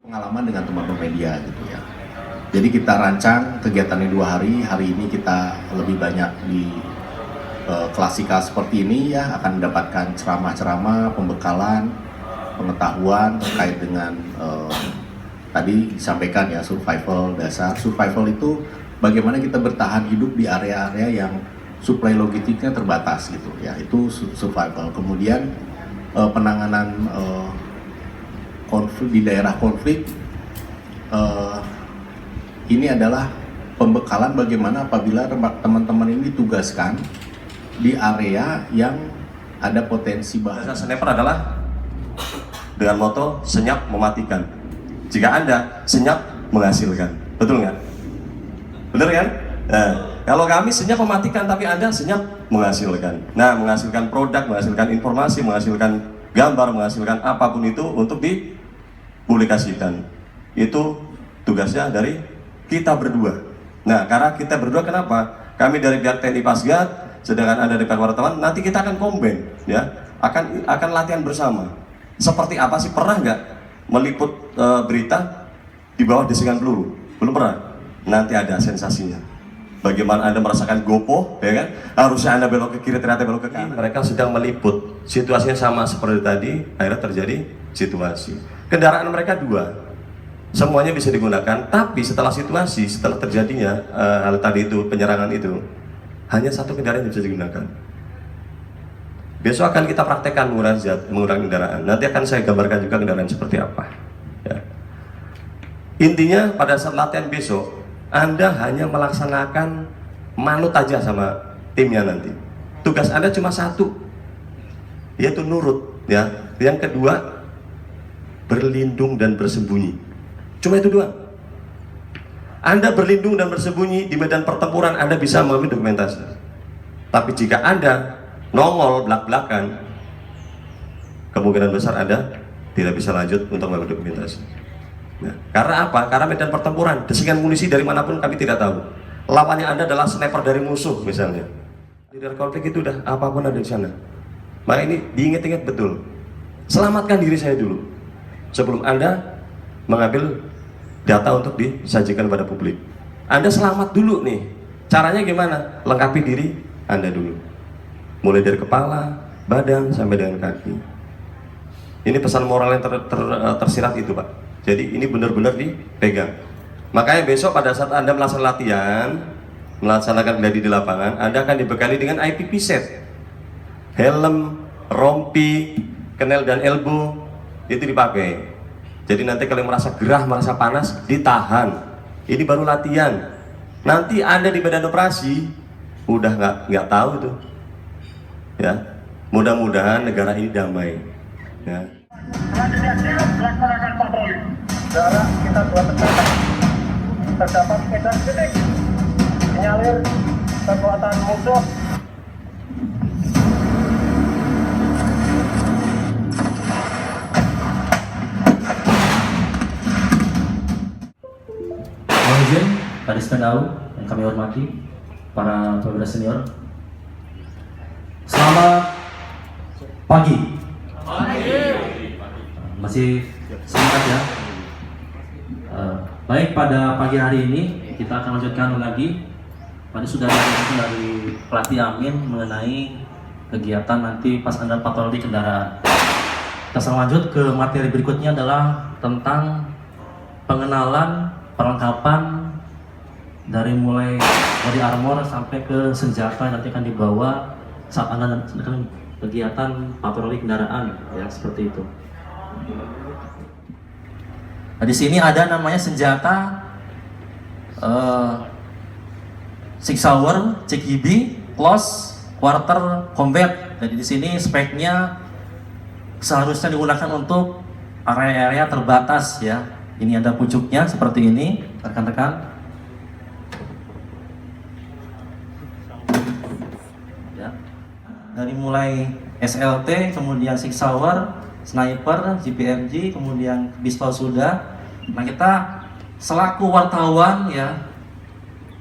pengalaman dengan teman-teman media gitu ya. Jadi kita rancang kegiatannya 2 hari. Hari ini kita lebih banyak di klasikal seperti ini ya, akan mendapatkan ceramah-ceramah, pembekalan, pengetahuan terkait dengan tadi disampaikan ya, survival dasar. Survival itu bagaimana kita bertahan hidup di area-area yang suplai logistiknya terbatas gitu ya, itu survival. Kemudian penanganan konflik di daerah konflik, ini adalah pembekalan bagaimana apabila teman-teman ini ditugaskan di area yang ada potensi bahaya. Sniper adalah dengan moto senyap mematikan. Jika Anda senyap menghasilkan, betul nggak? Bener kan? Nah, kalau kami senyap mematikan tapi Anda senyap menghasilkan. Nah, menghasilkan produk, menghasilkan informasi, menghasilkan gambar, menghasilkan apapun itu untuk dipublikasikan. Itu tugasnya dari kita berdua. Nah, karena kita berdua, kenapa? Kami dari pihak TNI Pasgat, sedangkan Anda dari pihak wartawan, nanti kita akan combine, ya, akan latihan bersama. Seperti apa sih, pernah nggak meliput berita di bawah desingan peluru? Belum pernah. Nanti ada sensasinya. Bagaimana Anda merasakan gopoh, ya kan? Harusnya Anda belok ke kiri, ternyata belok ke kanan. Mereka sedang meliput, situasinya sama seperti tadi, akhirnya terjadi situasi. Kendaraan mereka 2. Semuanya bisa digunakan, tapi setelah situasi, setelah terjadinya hal tadi itu, penyerangan itu, hanya 1 kendaraan yang bisa digunakan. Besok akan kita praktekkan mengurangi kendaraan. Nanti akan saya gambarkan juga kendaraan seperti apa. Ya. Intinya pada saat latihan besok, Anda hanya melaksanakan manut aja sama timnya nanti. Tugas Anda cuma 1, yaitu nurut. Ya. Yang kedua, berlindung dan bersembunyi. Cuma itu 2. Anda berlindung dan bersembunyi di medan pertempuran, Anda bisa mengambil dokumentasi. Tapi jika Anda nongol belak-belakan, kemungkinan besar Anda tidak bisa lanjut untuk mengambil dokumentasi. Nah, karena apa? Karena medan pertempuran, desingan munisi dari manapun kami tidak tahu. Lawannya Anda adalah sniper dari musuh misalnya. Di dalam konflik itu udah apapun ada di sana. Maka ini diingat-ingat betul. Selamatkan diri saya dulu sebelum Anda mengambil data untuk disajikan pada publik. Anda selamat dulu nih. Caranya gimana? Lengkapi diri Anda dulu. Mulai dari kepala, badan, sampai dengan kaki. Ini pesan moral yang tersirat itu, Pak. Jadi ini benar-benar dipegang. Makanya besok pada saat Anda melaksanakan latihan, melaksanakan gladi di lapangan, Anda akan dibekali dengan IPP set. Helm, rompi, kenel dan elbow, itu dipakai. Jadi nanti kalau merasa gerah, merasa panas, ditahan. Ini baru latihan. Nanti Anda di medan operasi udah nggak tahu tuh. Ya, mudah-mudahan negara ini damai. Ya. Melaksanakan patroli. Jarak kita 2 tekan. Terdapat edan titik. Menyalir kekuatan musuh. Mohon izin, Kadis Tendau yang kami hormati, para perwira senior. Selamat pagi. Masih semangat ya. Baik, pada pagi hari ini kita akan lanjutkan lagi. Tadi sudah dari pelatih Amin mengenai kegiatan nanti pas Anda patroli kendaraan. Kita langsung lanjut ke materi berikutnya, adalah tentang pengenalan perlengkapan dari mulai body armor sampai ke senjata yang nanti akan dibawa saat Anda melakukan kegiatan patroli kendaraan, ya, seperti itu. Nah, di sini ada namanya senjata Six Hour, CQB, Close Quarter Combat. Jadi di sini speknya seharusnya digunakan untuk area-area terbatas, ya. Ini ada pucuknya seperti ini, rekan-rekan. Ya. Dari mulai SLT, kemudian Six Hour, sniper, GPMG, kemudian pistol sudah. Nah, kita selaku wartawan, ya,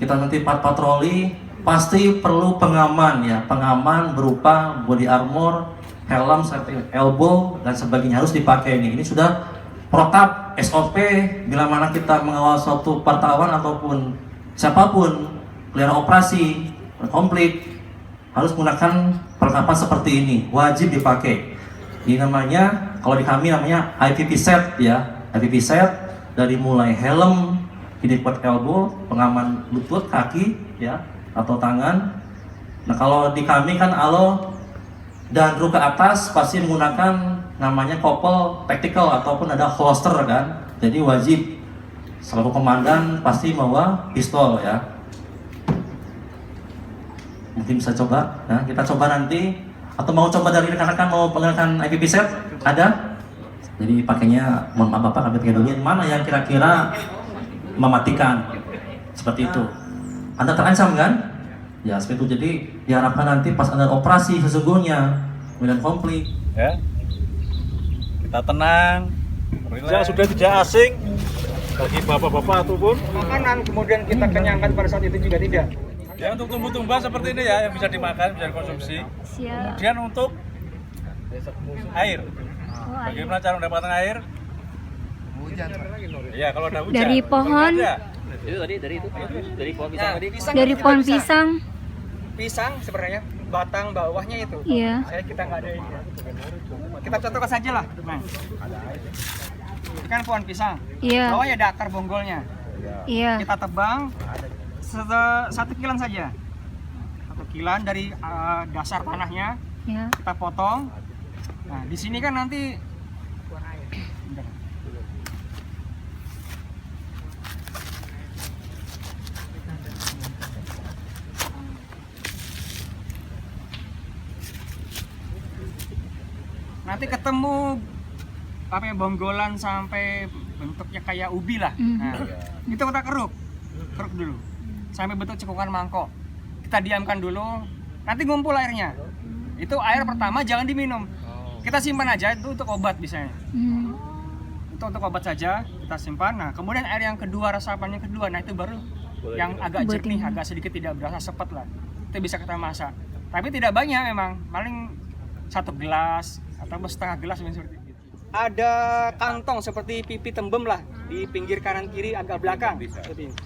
kita nanti patroli pasti perlu pengaman, ya. Pengaman berupa body armor, helm, elbow dan sebagainya harus dipakai ini. Ini sudah protap SOP bila mana kita mengawal suatu wartawan ataupun siapapun pelihara operasi konflik harus menggunakan perlengkapan seperti ini, wajib dipakai. Ini namanya, kalau di kami namanya IPP set ya, IPP set dari mulai helm, hidden elbow, pengaman lutut, kaki ya atau tangan. Nah kalau di kami kan alo dan ruk ke atas pasti menggunakan namanya couple tactical ataupun ada holster kan. Jadi wajib selalu komandan pasti bawa pistol ya. Mungkin bisa coba, nah, kita coba nanti atau mau coba dari rekan-rekan mau menggunakan IPP set ada. Jadi pakainya, mohon maaf Bapak kami pakai dulu mana yang kira-kira mematikan seperti itu. Anda terancam kan? Ya seperti itu. Jadi diharapkan nanti pas Anda operasi sesungguhnya medan konflik. Ya, kita tenang, relax. Sudah tidak asing bagi bapak-bapak ataupun Makanan kemudian kita kenyangkan pada saat itu juga tidak. ya untuk tumbuh-tumbuhan seperti ini ya yang bisa dimakan, bisa dikonsumsi. Siap. Kemudian untuk air, Oh, ayo. bagaimana cara mendapatkan air? Hujan. Iya, kalau ada hujan. Dari pohon. Dari pohon pisang. Dari pohon pisang. Pisang sebenarnya batang bawahnya itu. Iya. Kita nggak ada ini. Kita contohkan saja lah. Nah, ini kan pohon pisang. Iya. Bawahnya ada akar bonggolnya. Iya. Kita tebang satu kilan saja. Satu kilan dari dasar tanahnya Ya. kita potong. Nah, di sini kan nanti ketemu apa ya, bonggolan sampai bentuknya kayak ubi lah. Nah, itu kita keruk dulu sampai bentuk cekukan mangkok. Kita diamkan dulu, nanti ngumpul airnya. Itu air pertama jangan diminum, kita simpan aja, itu untuk obat biasanya. Itu untuk obat saja kita simpan. Nah kemudian air yang kedua, resapan yang kedua, nah itu baru yang agak jernih, agak sedikit tidak berasa sepet lah, itu bisa kita masak. Tapi tidak banyak memang, paling 1 gelas atau setengah gelas seperti itu. Ada kantong seperti pipi tembem lah di pinggir kanan kiri agak belakang seperti ini.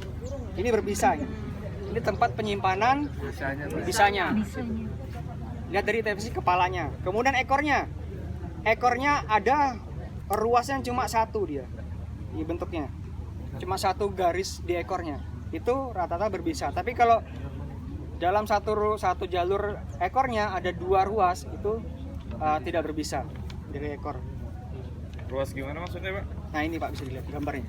Ini berbisa ini. Ini tempat penyimpanan bisanya. Lihat dari televisi kepalanya. Kemudian ekornya. Ekornya ada ruasnya cuma 1 dia. Di bentuknya. Cuma 1 garis di ekornya. Itu rata-rata berbisa. Tapi kalau dalam satu jalur ekornya ada 2 ruas, itu tidak berbisa dari ekor. Ruas gimana maksudnya, Pak? Nah ini Pak, bisa dilihat gambarnya.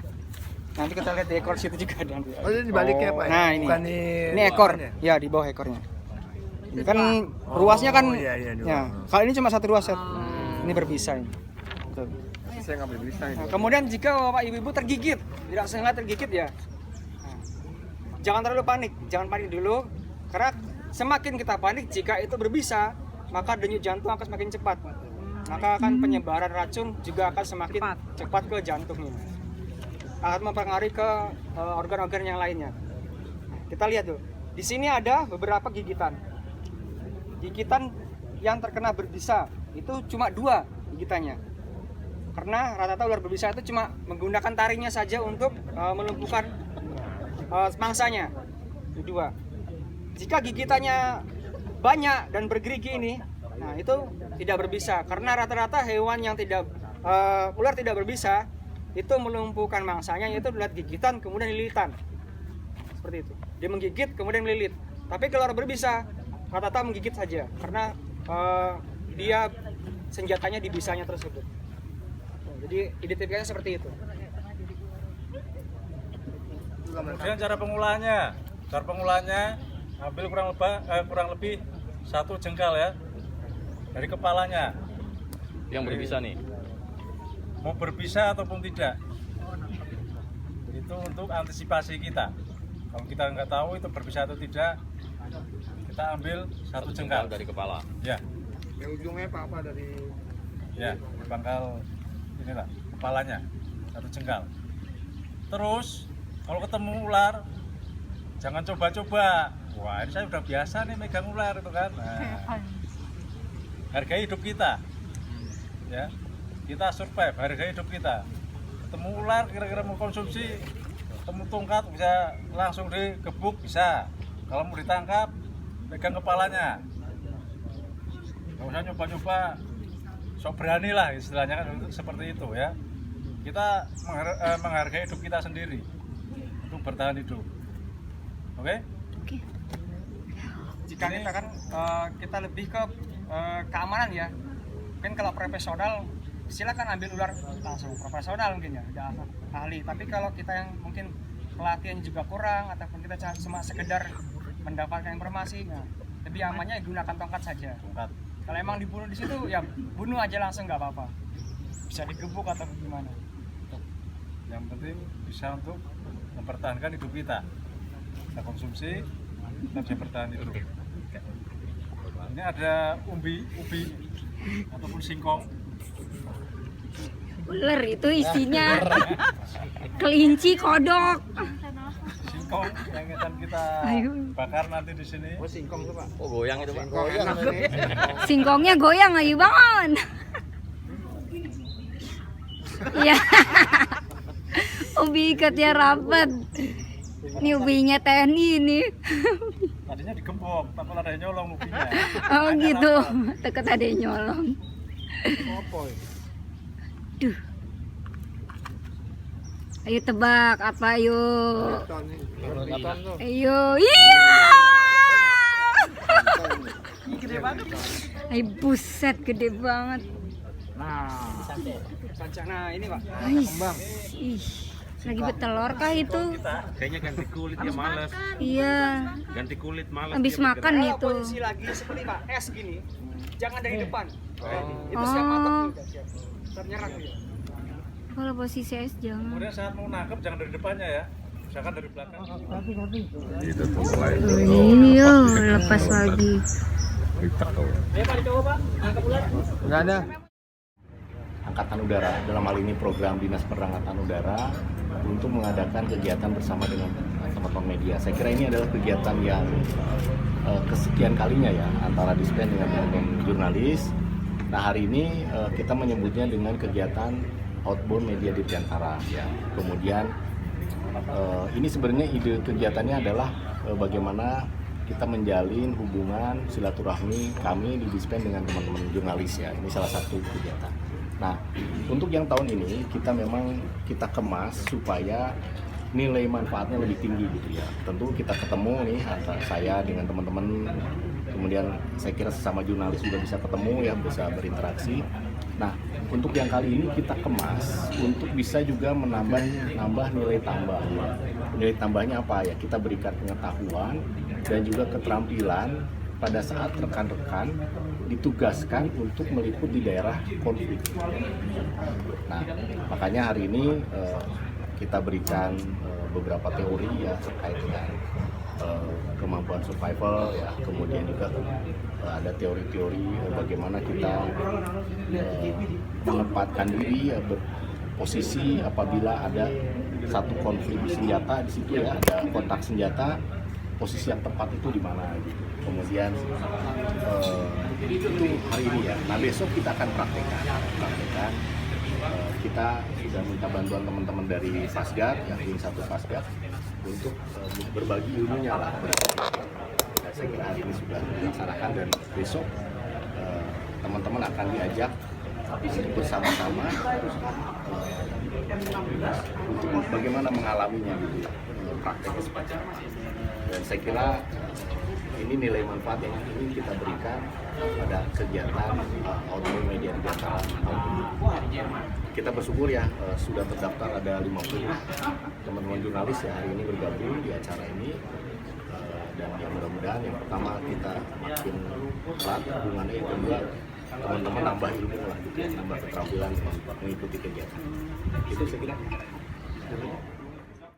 Nanti kita lihat di ekor situ juga ada. Oh, ini dibaliknya Pak? Nah ini, bukan ini ekor, ya di bawah ekornya. Ini kan ruasnya kan, iya, ya. Kalau ini cuma 1 ruas, ini berbisa ini. Betul. Saya nggak berbisa ini. Nah, kemudian jika Bapak Ibu tergigit, tidak sengaja tergigit ya, nah, jangan terlalu panik, jangan panik dulu, karena semakin kita panik jika itu berbisa, maka denyut jantung akan semakin cepat. Maka akan penyebaran racun juga akan semakin cepat ke jantungnya. Akan mempengaruhi ke organ-organ yang lainnya. Kita lihat tuh. Di sini ada beberapa gigitan. Gigitan yang terkena berbisa itu cuma 2 gigitannya. Karena rata-rata ular berbisa itu cuma menggunakan taringnya saja untuk melumpuhkan mangsanya. Itu 2. Jika gigitannya banyak dan bergerigi ini, nah itu tidak berbisa, karena rata-rata hewan yang tidak ular tidak berbisa itu melumpuhkan mangsanya, yaitu lihat gigitan kemudian lilitan seperti itu. Dia menggigit kemudian melilit. Tapi kalau ular berbisa rata-rata menggigit saja, karena dia senjatanya di bisanya tersebut. Jadi identifikasinya seperti itu. Kemudian cara pengolahannya ambil kurang lebih 1 jengkal ya dari kepalanya yang berbisa nih, mau berbisa ataupun tidak, itu untuk antisipasi kita. Kalau kita nggak tahu itu berbisa atau tidak, kita ambil 1 jengkal dari kepala. Ya, Yang ujungnya apa dari? ya pangkal inilah kepalanya 1 jengkal. Terus kalau ketemu ular jangan coba-coba. Wah, ini saya udah biasa nih megang ular itu kan. Nah, hargai hidup kita, ya, kita survive, hargai hidup kita. ketemu ular kira-kira mau konsumsi, ketemu tongkat bisa langsung digebuk bisa. Kalau mau ditangkap pegang kepalanya, nggak usah nyoba-nyoba, sok berani lah istilahnya kan seperti itu ya. Kita menghargai hidup kita sendiri untuk bertahan hidup. Oke? Jika kita kan kita lebih ke keamanan ya. Mungkin kalau profesional silakan ambil ular langsung profesional mungkin ya, udah ahli. Tapi kalau kita yang mungkin pelatihan juga kurang ataupun kita cuma sekedar mendapatkan informasi, nah, lebih amannya gunakan tongkat saja. Tongkat. Kalau emang dibunuh di situ ya bunuh aja langsung nggak apa-apa. Bisa digebuk atau gimana. Yang penting bisa untuk mempertahankan hidup kita. Kita konsumsi, kita bisa bertahan hidup. Ini ada ubi ataupun singkong. Ular itu isinya kelinci, kodok. Singkong yang akan kita bakar nanti di sini. Oh, singkong tuh, Pak. Oh, goyang itu, Pak. Goyang ini. Singkongnya goyang, ayo bangun. Iya. Ubi ikatnya rapat. Ini ubinya TNI ini. Tadinya digembok, takut ada yang nyolong ubinya. Oh gitu. Takut ada yang nyolong. Apa ya? Duh. Ayo tebak apa yuk? Ton nih. Ton tuh. Ayo. Iya. Gede banget. Ay buset gede banget. Nah ini Pak. Ih, lagi bertelur kah itu? Kayaknya ganti kulit dia males. Iya. Ganti kulit males. Habis dia makan Kalau itu. posisi lagi seperti Pak es gini, jangan dari depan. Itu siap matok tuh, udah siap. Ternyerang dia. Kalau posisi es jangan. Kemudian saat mau nangkep jangan dari depannya ya, misalkan dari belakang. Iya, lepas lagi. Ayo Pak dicoba Pak, angkat ular. Enggak ada. Angkatan Udara, dalam hal ini program Dinas Penerangan Udara untuk mengadakan kegiatan bersama dengan teman-teman media. Saya kira ini adalah kegiatan yang kesekian kalinya ya antara Dispen dengan teman-teman jurnalis. Nah hari ini kita menyebutnya dengan kegiatan Outbound Media Dirgantara ya. Kemudian ini sebenarnya ide kegiatannya adalah bagaimana kita menjalin hubungan silaturahmi kami di Dispen dengan teman-teman jurnalis ya. Ini salah satu kegiatan. Nah, untuk yang tahun ini kita memang kita kemas supaya nilai manfaatnya lebih tinggi gitu ya. Tentu kita ketemu nih antara saya dengan teman-teman, kemudian saya kira sesama jurnalis juga bisa ketemu ya, bisa berinteraksi. Nah, untuk yang kali ini kita kemas untuk bisa juga nambah nilai tambah. Nilai tambahnya apa ya? Kita berikan pengetahuan dan juga keterampilan pada saat rekan-rekan ditugaskan untuk meliput di daerah konflik. Nah, makanya hari ini kita berikan beberapa teori ya terkait dengan kemampuan survival ya, kemudian juga ada teori-teori bagaimana kita menempatkan diri ya, berposisi apabila ada satu konflik senjata di situ ya, ada kontak senjata, posisi yang tepat itu di mana gitu. Kemudian itu hari ini ya. Nah besok kita akan praktekkan. Kita sudah minta bantuan teman-teman dari Fasgat, yang ini satu Fasgat, untuk berbagi ilmunya lah. Nah, saya kira hari ini sudah dilaksanakan dan besok teman-teman akan diajak bersama-sama untuk bagaimana mengalaminya gitu, prakteknya seperti apa. Dan saya kira ini nilai manfaat yang ingin kita berikan pada kegiatan Outbound Media Dirgantara tahun ini. Kita bersyukur ya sudah terdaftar ada 50 teman-teman jurnalis ya hari ini bergabung di acara ini. Dan yang mudah-mudahan yang pertama kita makin erat hubungannya, yang kedua teman-teman nambah ilmu lah gitu ya, nambah keterampilan mengikuti kegiatan. Itu saya kira.